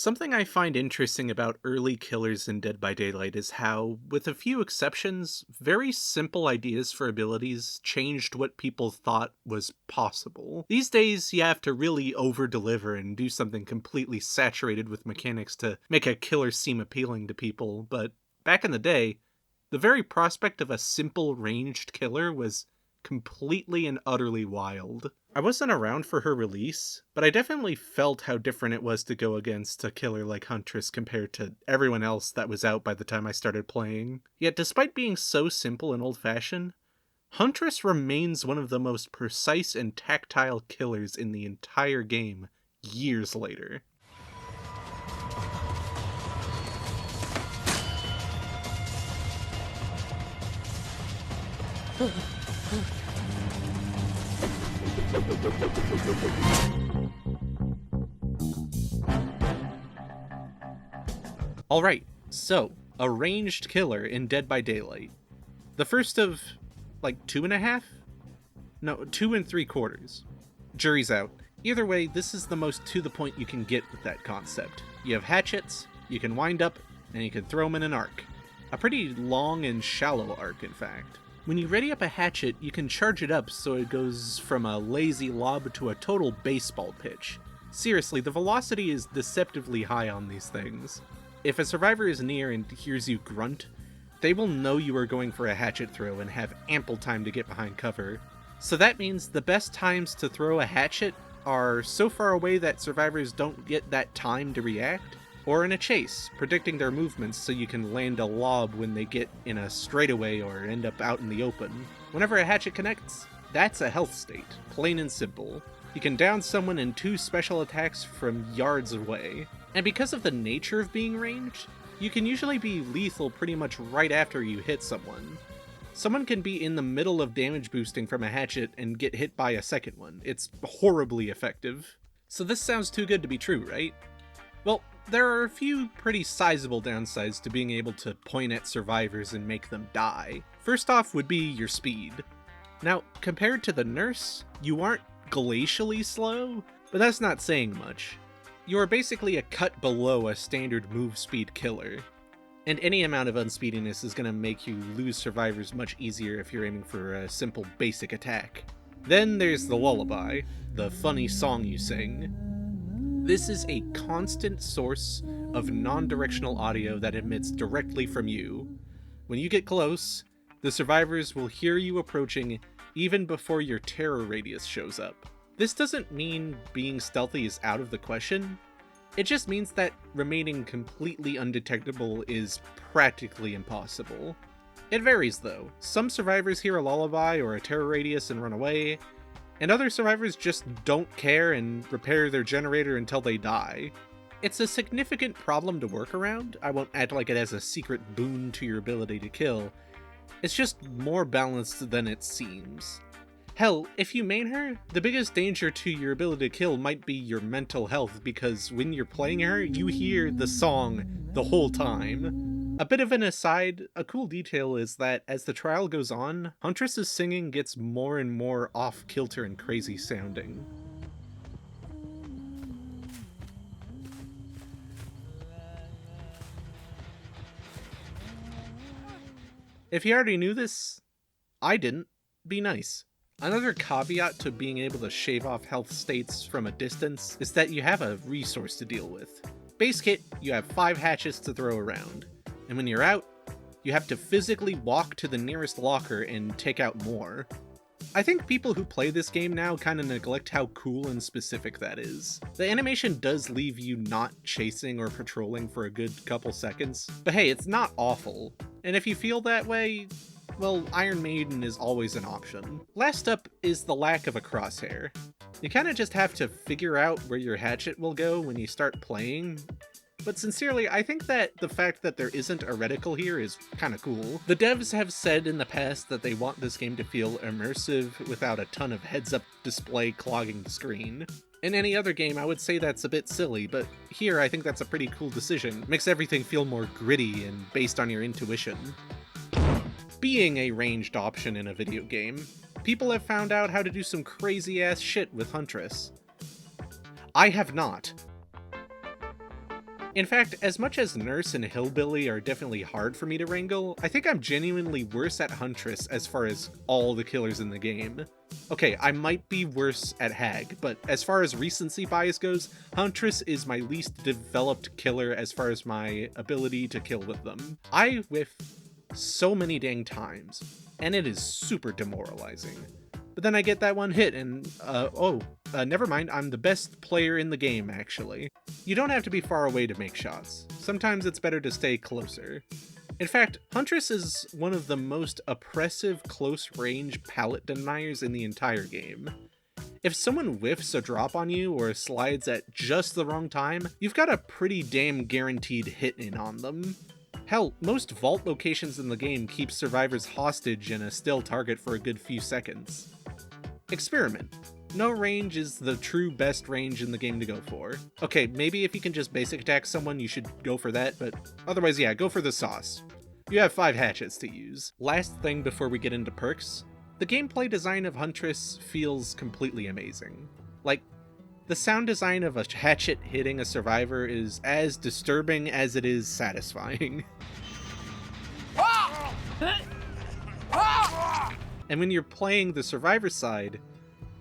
Something I find interesting about early killers in Dead by Daylight is how, with a few exceptions, very simple ideas for abilities changed what people thought was possible. These days, you have to really over-deliver and do something completely saturated with mechanics to make a killer seem appealing to people, but back in the day, the very prospect of a simple ranged killer was completely and utterly wild. I wasn't around for her release, but I definitely felt how different it was to go against a killer like Huntress compared to everyone else that was out by the time I started playing. Yet despite being so simple and old-fashioned, Huntress remains one of the most precise and tactile killers in the entire game years later. Alright, so, a ranged killer in Dead by Daylight. The first of, like, 2.5? No, 2 3/4. Jury's out. Either way, this is the most to the point you can get with that concept. You have hatchets, you can wind up, and you can throw them in an arc. A pretty long and shallow arc, in fact. When you ready up a hatchet, you can charge it up so it goes from a lazy lob to a total baseball pitch. Seriously, the velocity is deceptively high on these things. If a survivor is near and hears you grunt, they will know you are going for a hatchet throw and have ample time to get behind cover. So that means the best times to throw a hatchet are so far away that survivors don't get that time to react, or in a chase, predicting their movements so you can land a lob when they get in a straightaway or end up out in the open. Whenever a hatchet connects, that's a health state, plain and simple. You can down someone in 2 special attacks from yards away. And because of the nature of being ranged, you can usually be lethal pretty much right after you hit someone. Someone can be in the middle of damage boosting from a hatchet and get hit by a second one. It's horribly effective. So this sounds too good to be true, right? Well, there are a few pretty sizable downsides to being able to point at survivors and make them die. First off would be your speed. Now, compared to the nurse, you aren't glacially slow, but that's not saying much. You are basically a cut below a standard move speed killer, and any amount of unspeediness is going to make you lose survivors much easier if you're aiming for a simple basic attack. Then there's the lullaby, the funny song you sing. This is a constant source of non-directional audio that emits directly from you. When you get close, the survivors will hear you approaching even before your terror radius shows up. This doesn't mean being stealthy is out of the question, it just means that remaining completely undetectable is practically impossible. It varies though. Some survivors hear a lullaby or a terror radius and run away, and other survivors just don't care and repair their generator until they die. It's a significant problem to work around. I won't act like it has a secret boon to your ability to kill. It's just more balanced than it seems. Hell, if you main her, the biggest danger to your ability to kill might be your mental health, because when you're playing her, you hear the song the whole time. A bit of an aside, a cool detail is that as the trial goes on, Huntress's singing gets more and more off-kilter and crazy sounding. If you already knew this, I didn't. Be nice. Another caveat to being able to shave off health states from a distance is that you have a resource to deal with. Base kit, you have 5 hatchets to throw around, and when you're out, you have to physically walk to the nearest locker and take out more. I think people who play this game now kind of neglect how cool and specific that is. The animation does leave you not chasing or patrolling for a good couple seconds, but hey, it's not awful. And if you feel that way, well, Iron Maiden is always an option. Last up is the lack of a crosshair. You kinda just have to figure out where your hatchet will go when you start playing, but sincerely, I think that the fact that there isn't a reticle here is kinda cool. The devs have said in the past that they want this game to feel immersive without a ton of heads-up display clogging the screen. In any other game, I would say that's a bit silly, but here I think that's a pretty cool decision. Makes everything feel more gritty and based on your intuition. Being a ranged option in a video game, people have found out how to do some crazy-ass shit with Huntress. I have not. In fact, as much as Nurse and Hillbilly are definitely hard for me to wrangle, I think I'm genuinely worse at Huntress as far as all the killers in the game. Okay, I might be worse at Hag, but as far as recency bias goes, Huntress is my least developed killer as far as my ability to kill with them. I whiff so many dang times, and it is super demoralizing. But then I get that one hit and, never mind, I'm the best player in the game, actually. You don't have to be far away to make shots. Sometimes it's better to stay closer. In fact, Huntress is one of the most oppressive close-range pallet deniers in the entire game. If someone whiffs a drop on you or slides at just the wrong time, you've got a pretty damn guaranteed hit in on them. Hell, most vault locations in the game keep survivors hostage in a still target for a good few seconds. Experiment. No range is the true best range in the game to go for. Okay, maybe if you can just basic attack someone, you should go for that, but otherwise, yeah, go for the sauce. You have 5 hatchets to use. Last thing before we get into perks, the gameplay design of Huntress feels completely amazing. Like, the sound design of a hatchet hitting a survivor is as disturbing as it is satisfying. And when you're playing the survivor side,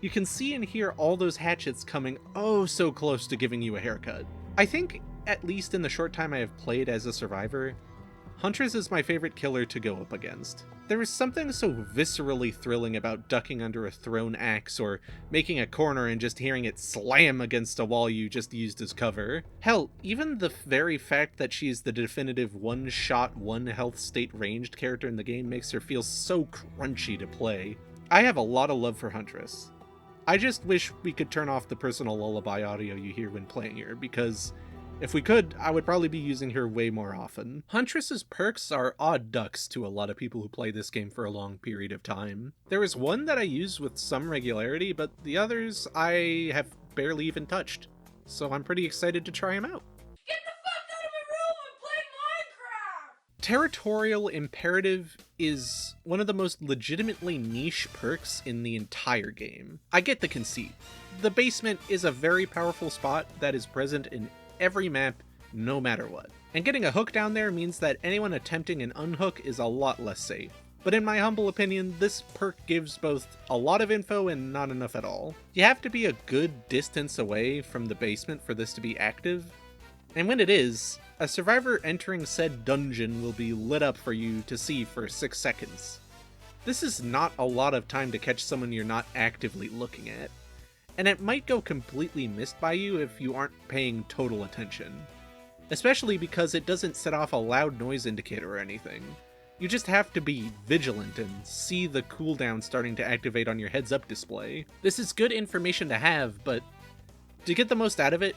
you can see and hear all those hatchets coming oh so close to giving you a haircut. I think, at least in the short time I have played as a survivor, Huntress is my favorite killer to go up against. There is something so viscerally thrilling about ducking under a thrown axe or making a corner and just hearing it slam against a wall you just used as cover. Hell, even the very fact that she's the definitive one-shot, one-health state ranged character in the game makes her feel so crunchy to play. I have a lot of love for Huntress. I just wish we could turn off the personal lullaby audio you hear when playing her, because if we could, I would probably be using her way more often. Huntress's perks are odd ducks to a lot of people who play this game for a long period of time. There is one that I use with some regularity, but the others I have barely even touched, so I'm pretty excited to try them out. Get the fuck out of my room! I'm playing Minecraft! Territorial Imperative is one of the most legitimately niche perks in the entire game. I get the conceit. The basement is a very powerful spot that is present in every map, no matter what. And getting a hook down there means that anyone attempting an unhook is a lot less safe. But in my humble opinion, this perk gives both a lot of info and not enough at all. You have to be a good distance away from the basement for this to be active, and when it is, a survivor entering said dungeon will be lit up for you to see for 6 seconds. This is not a lot of time to catch someone you're not actively looking at, and it might go completely missed by you if you aren't paying total attention. Especially because it doesn't set off a loud noise indicator or anything. You just have to be vigilant and see the cooldown starting to activate on your heads-up display. This is good information to have, but to get the most out of it,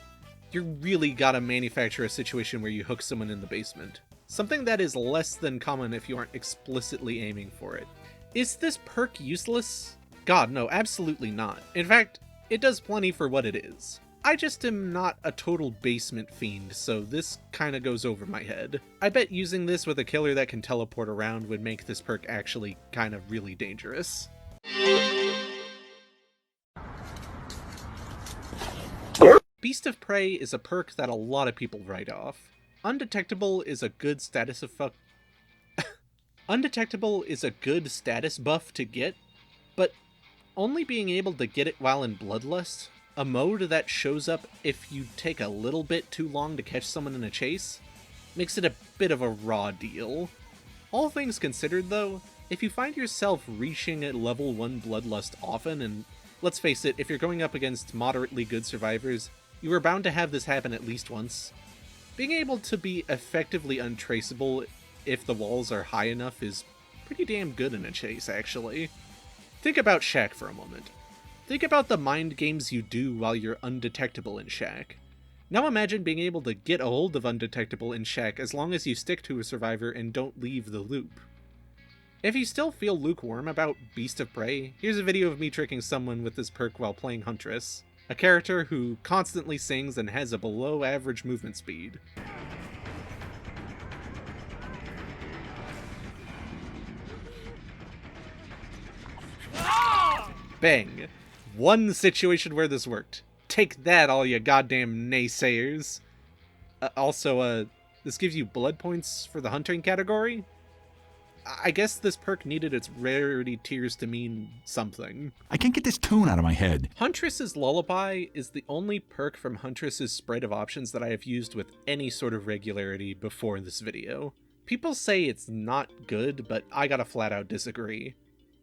you really gotta manufacture a situation where you hook someone in the basement. Something that is less than common if you aren't explicitly aiming for it. Is this perk useless? God, no, absolutely not. In fact, it does plenty for what it is. I just am not a total basement fiend, so this kinda goes over my head. I bet using this with a killer that can teleport around would make this perk actually kind of really dangerous. Beast of Prey is a perk that a lot of people write off. Undetectable is a good status Undetectable is a good status buff to get, but only being able to get it while in Bloodlust, a mode that shows up if you take a little bit too long to catch someone in a chase, makes it a bit of a raw deal. All things considered though, if you find yourself reaching at level 1 Bloodlust often, and let's face it, if you're going up against moderately good survivors, you are bound to have this happen at least once. Being able to be effectively untraceable if the walls are high enough is pretty damn good in a chase, actually. Think about Shack for a moment. Think about the mind games you do while you're undetectable in Shack. Now imagine being able to get a hold of undetectable in Shack as long as you stick to a survivor and don't leave the loop. If you still feel lukewarm about Beast of Prey, here's a video of me tricking someone with this perk while playing Huntress, a character who constantly sings and has a below average movement speed. Bang! One situation where this worked. Take that, all you goddamn naysayers. This gives you blood points for the hunting category. I guess this perk needed its rarity tiers to mean something. I can't get this tune out of my head. Huntress's Lullaby is the only perk from Huntress's spread of options that I have used with any sort of regularity before this video. People say it's not good, but I gotta flat out disagree.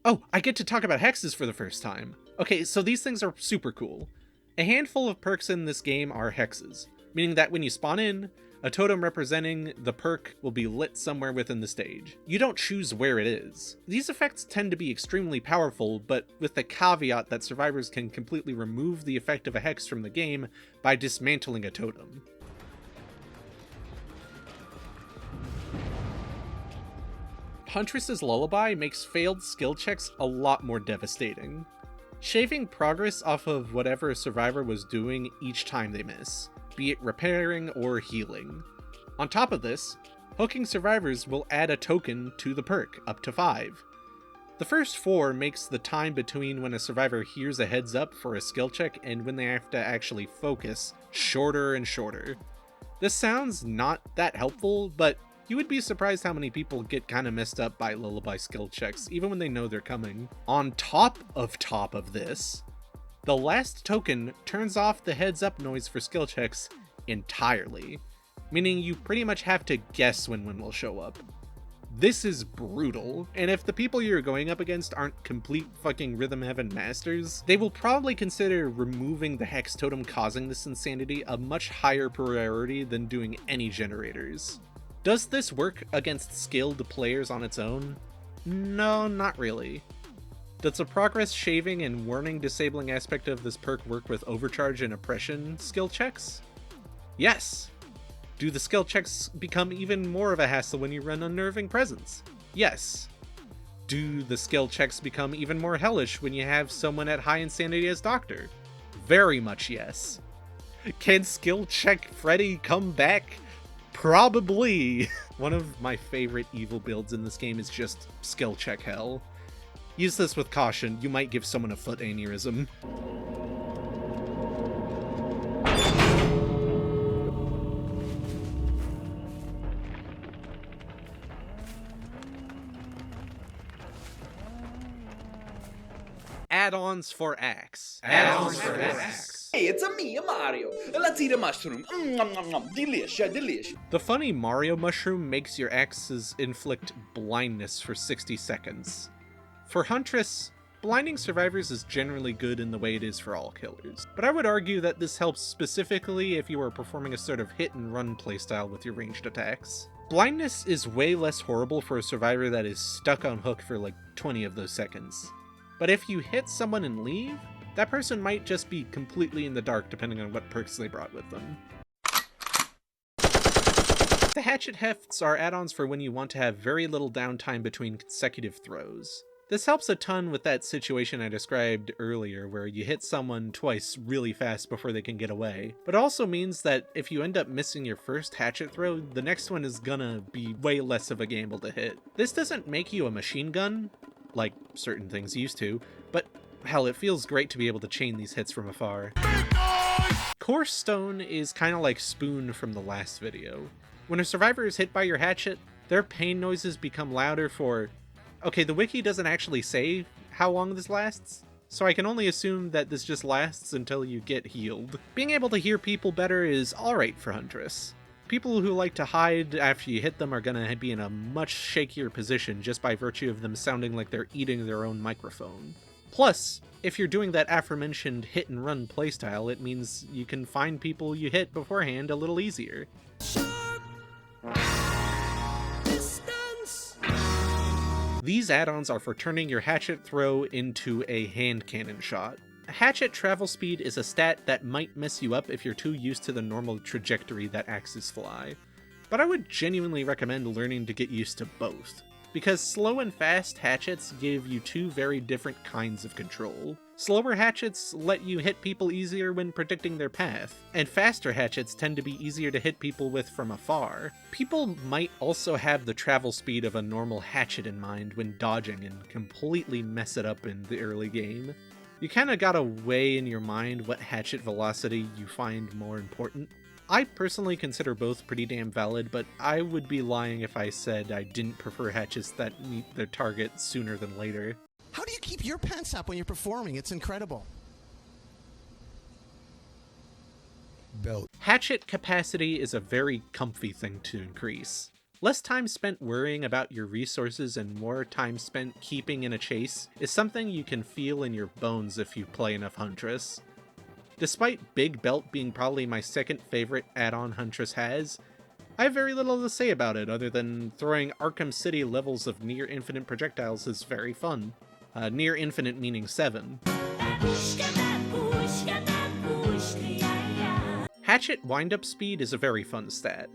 Oh, I get to talk about hexes for the first time. Okay, so these things are super cool. A handful of perks in this game are hexes, meaning that when you spawn in, a totem representing the perk will be lit somewhere within the stage. You don't choose where it is. These effects tend to be extremely powerful, but with the caveat that survivors can completely remove the effect of a hex from the game by dismantling a totem. Huntress's Lullaby makes failed skill checks a lot more devastating, shaving progress off of whatever a survivor was doing each time they miss, be it repairing or healing. On top of this, hooking survivors will add a token to the perk, up to 5. The first 4 makes the time between when a survivor hears a heads up for a skill check and when they have to actually focus shorter and shorter. This sounds not that helpful, but you would be surprised how many people get kinda messed up by Lullaby skill checks, even when they know they're coming. On top of this, the last token turns off the heads up noise for skill checks entirely, meaning you pretty much have to guess when one will show up. This is brutal, and if the people you're going up against aren't complete fucking Rhythm Heaven masters, they will probably consider removing the hex totem causing this insanity a much higher priority than doing any generators. Does this work against skilled players on its own? No, not really. Does the progress shaving and warning disabling aspect of this perk work with overcharge and oppression skill checks? Yes! Do the skill checks become even more of a hassle when you run Unnerving Presence? Yes. Do the skill checks become even more hellish when you have someone at high insanity as Doctor? Very much yes. Can skill check Freddy come back? Probably. One of my favorite evil builds in this game is just skill check hell. Use this with caution, you might give someone a foot aneurysm. Add-ons for Axe. Add-ons for Axe. Hey, it's a me, Mario. Let's eat a mushroom. Delicious, delicious. The funny Mario mushroom makes your axes inflict blindness for 60 seconds. For Huntress, blinding survivors is generally good in the way it is for all killers, but I would argue that this helps specifically if you are performing a sort of hit-and-run playstyle with your ranged attacks. Blindness is way less horrible for a survivor that is stuck on hook for like 20 of those seconds. But if you hit someone and leave, that person might just be completely in the dark depending on what perks they brought with them. The Hatchet Hefts are add-ons for when you want to have very little downtime between consecutive throws. This helps a ton with that situation I described earlier where you hit someone twice really fast before they can get away, but also means that if you end up missing your first hatchet throw, the next one is gonna be way less of a gamble to hit. This doesn't make you a machine gun, like certain things used to, but hell, it feels great to be able to chain these hits from afar. Coarse Stone is kinda like Spoon from the last video. When a survivor is hit by your hatchet, their pain noises become louder for... Okay, the wiki doesn't actually say how long this lasts, so I can only assume that this just lasts until you get healed. Being able to hear people better is alright for Huntress. People who like to hide after you hit them are gonna be in a much shakier position just by virtue of them sounding like they're eating their own microphone. Plus, if you're doing that aforementioned hit-and-run playstyle, it means you can find people you hit beforehand a little easier. These add-ons are for turning your hatchet throw into a hand cannon shot. Hatchet travel speed is a stat that might mess you up if you're too used to the normal trajectory that axes fly, but I would genuinely recommend learning to get used to both, because slow and fast hatchets give you two very different kinds of control. Slower hatchets let you hit people easier when predicting their path, and faster hatchets tend to be easier to hit people with from afar. People might also have the travel speed of a normal hatchet in mind when dodging and completely mess it up in the early game. You kinda gotta weigh in your mind what hatchet velocity you find more important. I personally consider both pretty damn valid, but I would be lying if I said I didn't prefer hatchets that meet their target sooner than later. How do you keep your pants up when you're performing? It's incredible. Belt. Hatchet capacity is a very comfy thing to increase. Less time spent worrying about your resources and more time spent keeping in a chase is something you can feel in your bones if you play enough Huntress. Despite Big Belt being probably my second favorite add-on Huntress has, I have very little to say about it other than throwing Arkham City levels of near infinite projectiles is very fun. Near infinite meaning 7. Hatchet Windup speed is a very fun stat.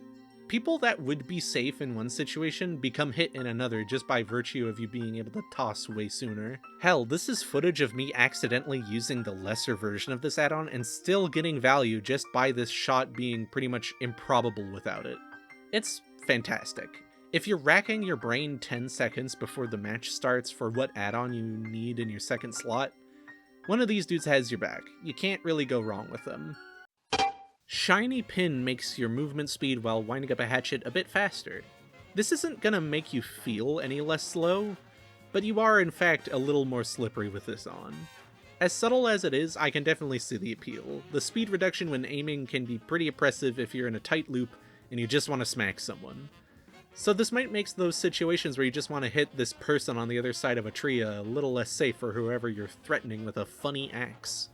People that would be safe in one situation become hit in another just by virtue of you being able to toss way sooner. Hell, this is footage of me accidentally using the lesser version of this add-on and still getting value just by this shot being pretty much improbable without it. It's fantastic. If you're racking your brain 10 seconds before the match starts for what add-on you need in your second slot, one of these dudes has your back. You can't really go wrong with them. Shiny Pin makes your movement speed while winding up a hatchet a bit faster. This isn't gonna make you feel any less slow, but you are in fact a little more slippery with this on. As subtle as it is, I can definitely see the appeal. The speed reduction when aiming can be pretty oppressive if you're in a tight loop and you just want to smack someone. So this might make those situations where you just want to hit this person on the other side of a tree a little less safe for whoever you're threatening with a funny axe.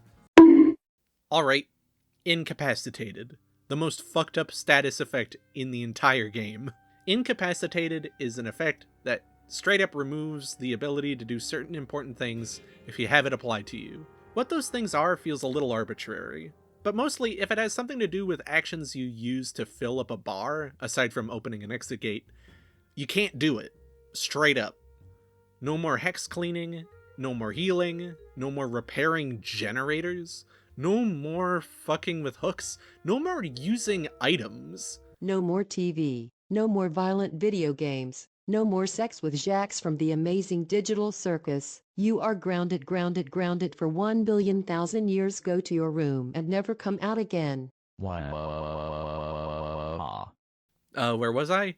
Alright. Incapacitated, the most fucked up status effect in the entire game. Incapacitated is an effect that straight up removes the ability to do certain important things if you have it applied to you. What those things are feels a little arbitrary, but mostly if it has something to do with actions you use to fill up a bar, aside from opening an exit gate, you can't do it. Straight up. No more hex cleaning, no more healing, no more repairing generators, no more fucking with hooks, no more using items. No more TV, no more violent video games, no more sex with Jax from the amazing digital circus. You are grounded for 1,000,000,000 years. Go to your room and never come out again. Where was I?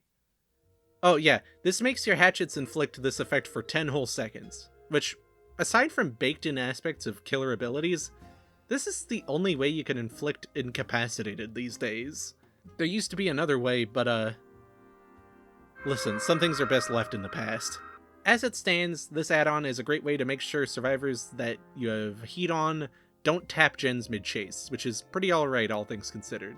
Oh yeah, this makes your hatchets inflict this effect for 10 whole seconds, which, aside from baked-in aspects of killer abilities, this is the only way you can inflict incapacitated these days. There used to be another way, but listen, some things are best left in the past. As it stands, this add-on is a great way to make sure survivors that you have heat on don't tap gens mid-chase, which is pretty alright all things considered.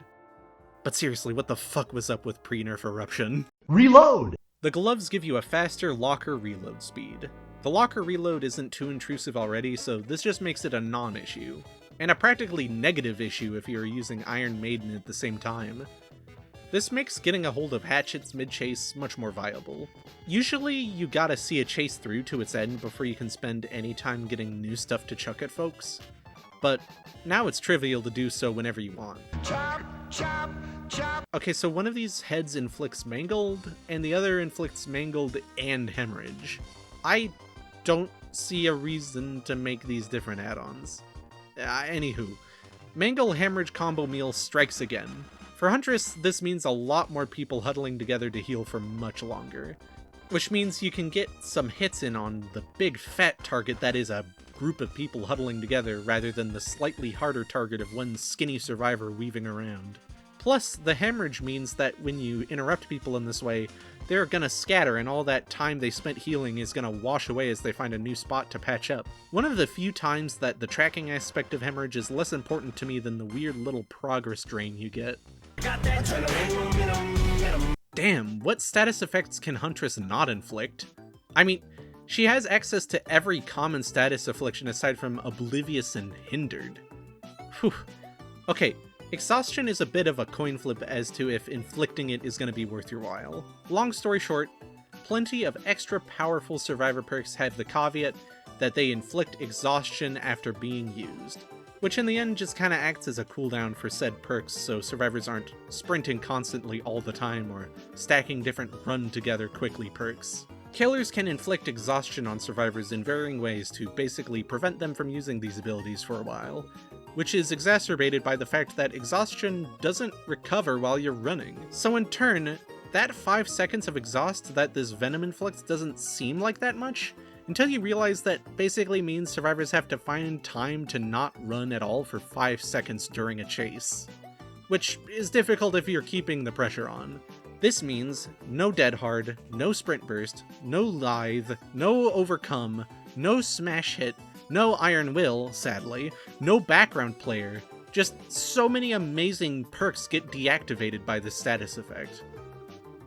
But seriously, what the fuck was up with pre-nerf eruption? Reload! The gloves give you a faster locker reload speed. The locker reload isn't too intrusive already, so this just makes it a non-issue. And a practically negative issue if you're using Iron Maiden at the same time. This makes getting a hold of hatchets mid-chase much more viable. Usually, you gotta see a chase through to its end before you can spend any time getting new stuff to chuck at folks. But now it's trivial to do so whenever you want. Chop, chop, chop. Okay, so one of these heads inflicts Mangled, and the other inflicts Mangled and Hemorrhage. I don't see a reason to make these different add-ons. Anywho, Mangle Hemorrhage combo meal strikes again. For Huntress, this means a lot more people huddling together to heal for much longer, which means you can get some hits in on the big fat target that is a group of people huddling together rather than the slightly harder target of one skinny survivor weaving around. Plus, the Hemorrhage means that when you interrupt people in this way, they're gonna scatter and all that time they spent healing is gonna wash away as they find a new spot to patch up. One of the few times that the tracking aspect of Hemorrhage is less important to me than the weird little progress drain you get. Damn, what status effects can Huntress not inflict? I mean, she has access to every common status affliction aside from Oblivious and Hindered. Whew. Okay, Exhaustion is a bit of a coin flip as to if inflicting it is going to be worth your while. Long story short, plenty of extra powerful survivor perks have the caveat that they inflict exhaustion after being used, which in the end just kinda acts as a cooldown for said perks so survivors aren't sprinting constantly all the time or stacking different run together quickly perks. Killers can inflict exhaustion on survivors in varying ways to basically prevent them from using these abilities for a while, which is exacerbated by the fact that exhaustion doesn't recover while you're running. So in turn, that 5 seconds of exhaust that this venom inflicts doesn't seem like that much, until you realize that basically means survivors have to find time to not run at all for 5 seconds during a chase. Which is difficult if you're keeping the pressure on. This means no dead hard, no sprint burst, no lithe, no overcome, no smash hit, no iron will, sadly, no background player. Just so many amazing perks get deactivated by this status effect.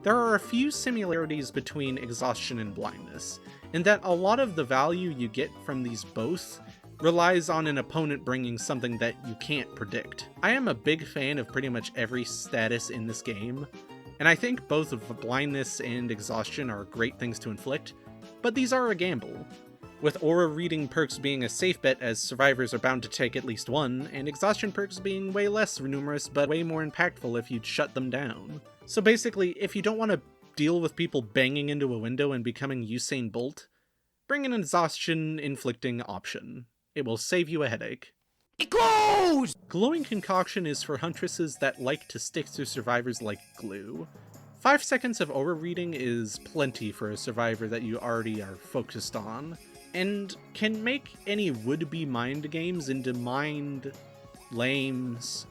There are a few similarities between exhaustion and blindness, in that a lot of the value you get from these both relies on an opponent bringing something that you can't predict. I am a big fan of pretty much every status in this game, and I think both of blindness and exhaustion are great things to inflict, but these are a gamble, with aura reading perks being a safe bet as survivors are bound to take at least one, and exhaustion perks being way less numerous but way more impactful if you'd shut them down. So basically, if you don't want to deal with people banging into a window and becoming Usain Bolt, bring an exhaustion-inflicting option. It will save you a headache. It glows! Glowing Concoction is for Huntresses that like to stick to survivors like glue. 5 seconds of aura reading is plenty for a survivor that you already are focused on, and can make any would-be mind games into mind lames.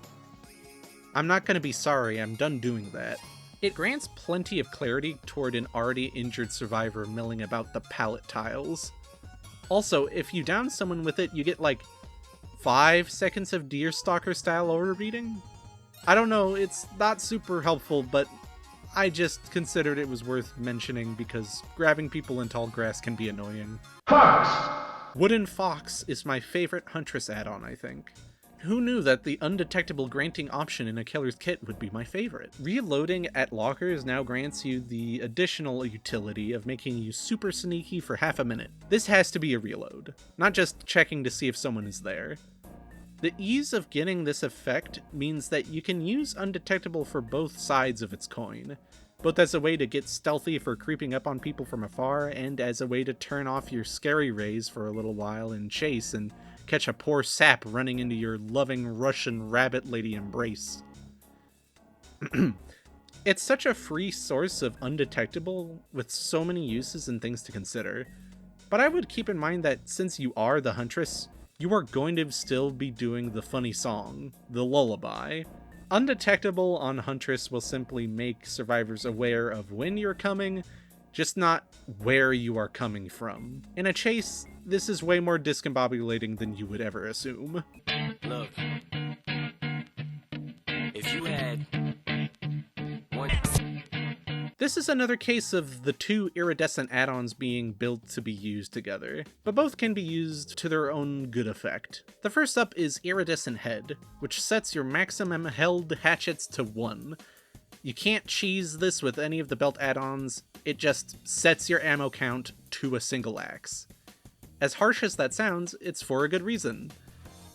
I'm not gonna be sorry, I'm done doing that. It grants plenty of clarity toward an already injured survivor milling about the pallet tiles. Also, if you down someone with it, you get like 5 seconds of Deerstalker style aura reading? I don't know, it's not super helpful, but I just considered it was worth mentioning because grabbing people in tall grass can be annoying. Fox! Wooden Fox is my favorite Huntress add-on, I think. Who knew that the undetectable granting option in a killer's kit would be my favorite? Reloading at lockers now grants you the additional utility of making you super sneaky for half a minute. This has to be a reload, not just checking to see if someone is there. The ease of getting this effect means that you can use undetectable for both sides of its coin, both as a way to get stealthy for creeping up on people from afar, and as a way to turn off your scary rays for a little while and chase and catch a poor sap running into your loving Russian rabbit lady embrace. It's such a free source of undetectable with so many uses and things to consider, but I would keep in mind that since you are the Huntress, you are going to still be doing the funny song, the lullaby. Undetectable on Huntress will simply make survivors aware of when you're coming, just not where you are coming from. In a chase, this is way more discombobulating than you would ever assume. Look, if you had one... This is another case of the two iridescent add-ons being built to be used together, but both can be used to their own good effect. The first up is Iridescent Head, which sets your maximum held hatchets to 1. You can't cheese this with any of the belt add-ons, it just sets your ammo count to a single axe. As harsh as that sounds, it's for a good reason.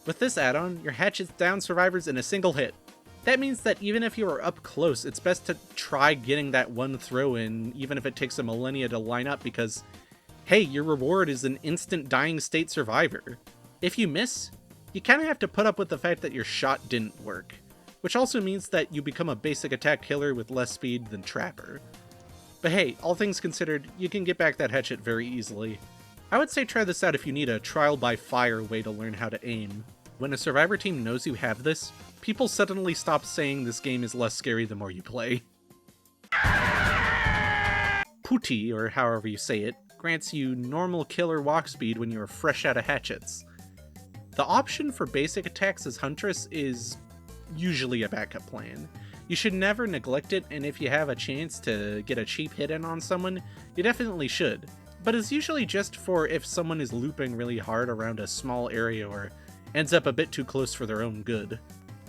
With this add-on, your hatchets down survivors in a single hit. That means that even if you are up close, it's best to try getting that one throw in, even if it takes a millennia to line up, because, hey, your reward is an instant dying state survivor. If you miss, you kinda have to put up with the fact that your shot didn't work, which also means that you become a basic attack killer with less speed than Trapper. But hey, all things considered, you can get back that hatchet very easily. I would say try this out if you need a trial by fire way to learn how to aim. When a survivor team knows you have this, people suddenly stop saying this game is less scary the more you play. Putty, or however you say it, grants you normal killer walk speed when you are fresh out of hatchets. The option for basic attacks as Huntress is usually a backup plan. You should never neglect it, and if you have a chance to get a cheap hit in on someone, you definitely should. But it's usually just for if someone is looping really hard around a small area or ends up a bit too close for their own good.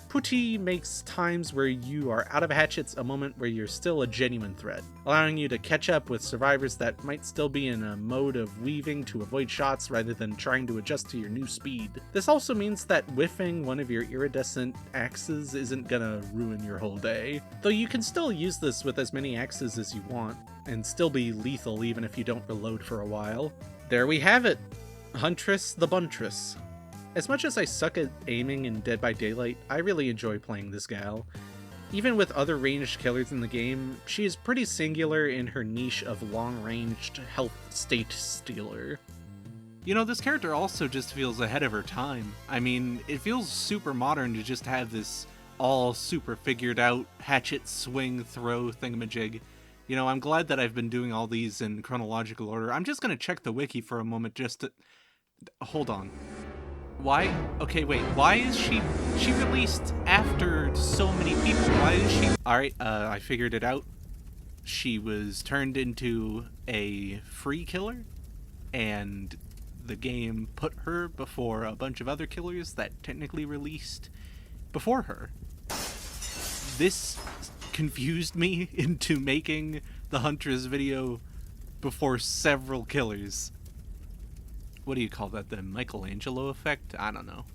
Putty makes times where you are out of hatchets a moment where you're still a genuine threat, allowing you to catch up with survivors that might still be in a mode of weaving to avoid shots rather than trying to adjust to your new speed. This also means that whiffing one of your iridescent axes isn't gonna ruin your whole day, though you can still use this with as many axes as you want, and still be lethal even if you don't reload for a while. There we have it! Huntress the Buntress. As much as I suck at aiming in Dead by Daylight, I really enjoy playing this gal. Even with other ranged killers in the game, she is pretty singular in her niche of long-ranged health state stealer. You know, this character also just feels ahead of her time. I mean, it feels super modern to just have this all super figured out hatchet swing throw thingamajig. You know, I'm glad that I've been doing all these in chronological order. I'm just gonna check the wiki for a moment just to... Hold on. Why? Okay, wait. Why is she released after so many people? Why is she... Alright, I figured it out. She was turned into a free killer, and the game put her before a bunch of other killers that technically released before her. This confused me into making the Huntress video before several killers. What do you call that? The Michelangelo effect? I don't know.